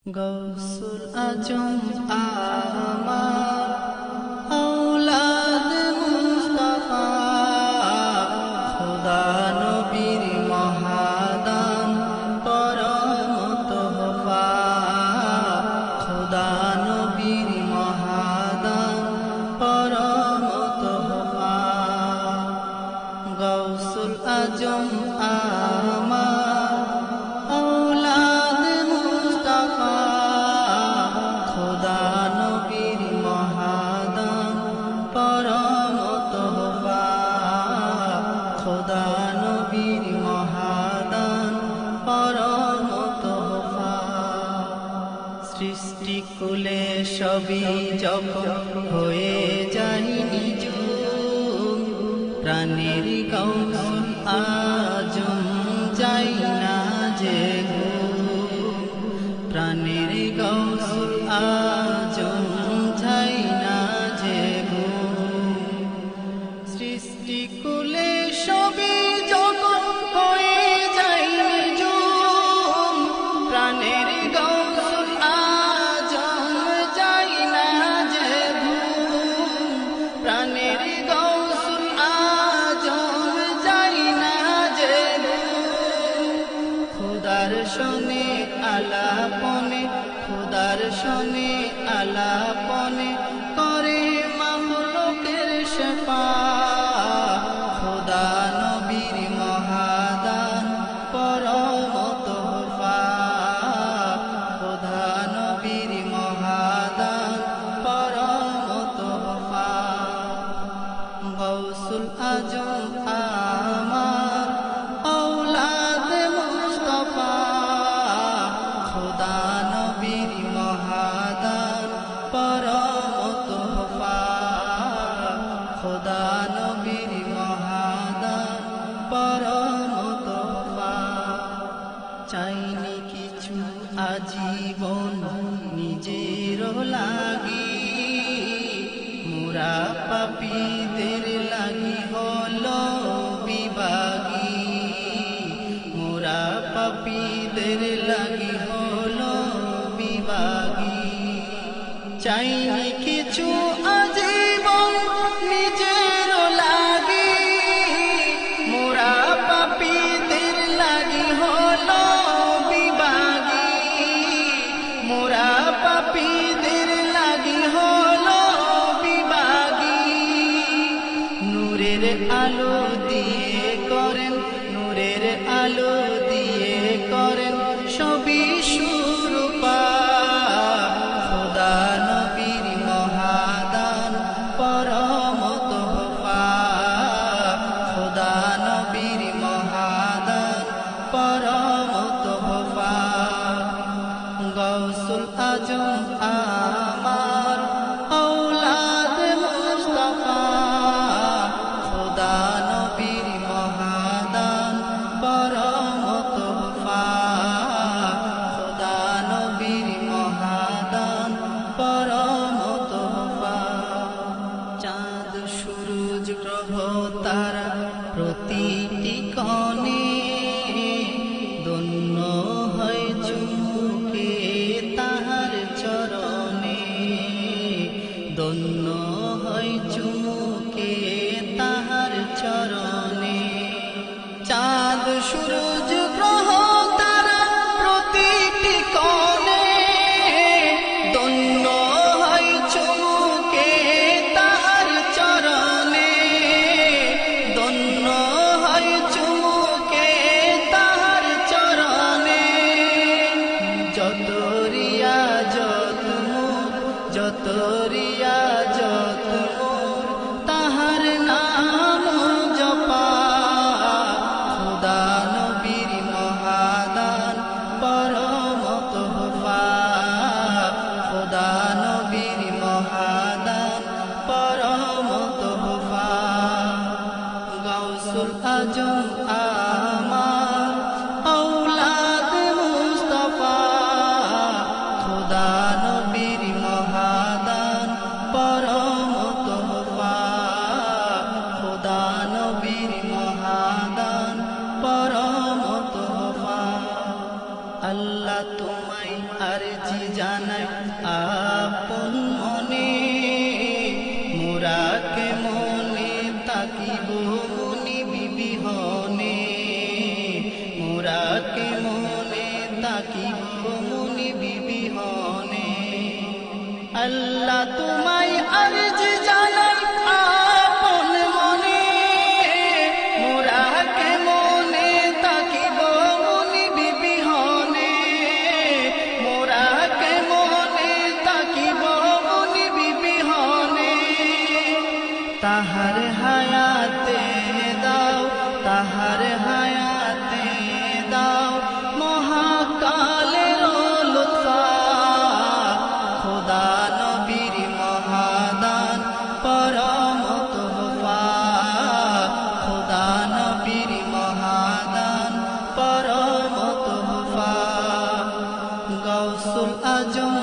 গৌসুল আজম আমার আওলাদ মুস্তাফা, খোদা নবীর মহাদান পরম তোহফা, খোদা নবীর মহাদান পরম তোহফা। গৌসুল আজম আমার আওলাদ মুস্তাফা, খোদা নবীর মহাদান পরম তোহফা, খোদা নবীর মহাদান পরম তোহফা। সৃষ্টি কুলে সবই যখন হয়ে যায় নিজুম, প্রাণের গৌসুল আজম যাই না যে প্রাণের গৌসুল আজম যাই না যে সৃষ্টি কুলে সবই যখন হয়ে যায় নিজুম, প্রাণের গৌসুল আজম যাই না যে প্রাণের গৌসুল আজম যাই না যে খোদার শোনে আলাপনে, খোদার শোনে আলাপনে করে মাহলুকের শেফা, খোদা নবীর মহাদান পরম তোহফা, খোদা নবীর মহাদান পরম তোহফা। গৌসুল আজম আমার আওলাদ মুস্তাফা, খোদা নবীর মহাদান পরম তোহফা, খোদা নবীর মহাদান পরম তোহফা। চাইনি কিছু আজীবন নিজের লাগি, মোরা পাপীদের লাগি হলো বিভাগী, মোরা পাপীদের লাগি হলো বিভাগী। চাইনি কিছু আজীবন নিজের লাগি, মোরা পাপীদের লাগি হলো বিভাগী, মোরা পাপীদের লাগি হলো বিভাগী। নূরের আলো দিয়ে করেন, নূরের আলো দিয়ে করেন সবই সুরূপা, খোদা নবীর মহাদান পরম তোহফা, খোদা নবীর মহাদান পরম তোহফা। গৌসুল আজম আমার আওলাদ মুস্তাফা, খোদা আরজি জানাই আপন মনে মোরাকে মনে তাকিব মুনি বিবিহনে মোরাকে মনে তাকিব মুনি বিবিহনে আল্লাহ তোমায় আরজি জানাই আপন মনে মোরাকে মনে তাকিব মুনি বিবিহনে মোরাকে মনে তাকিব মুনি বিবিহনে তাহার হায়াতে দাও তাহার হায়াতে দাও মহাকালের লুৎফা খোদা নবীর মহাদান পরম তোহফা খোদা নবীর মহাদান পরম তোহফা গাউসুল আজম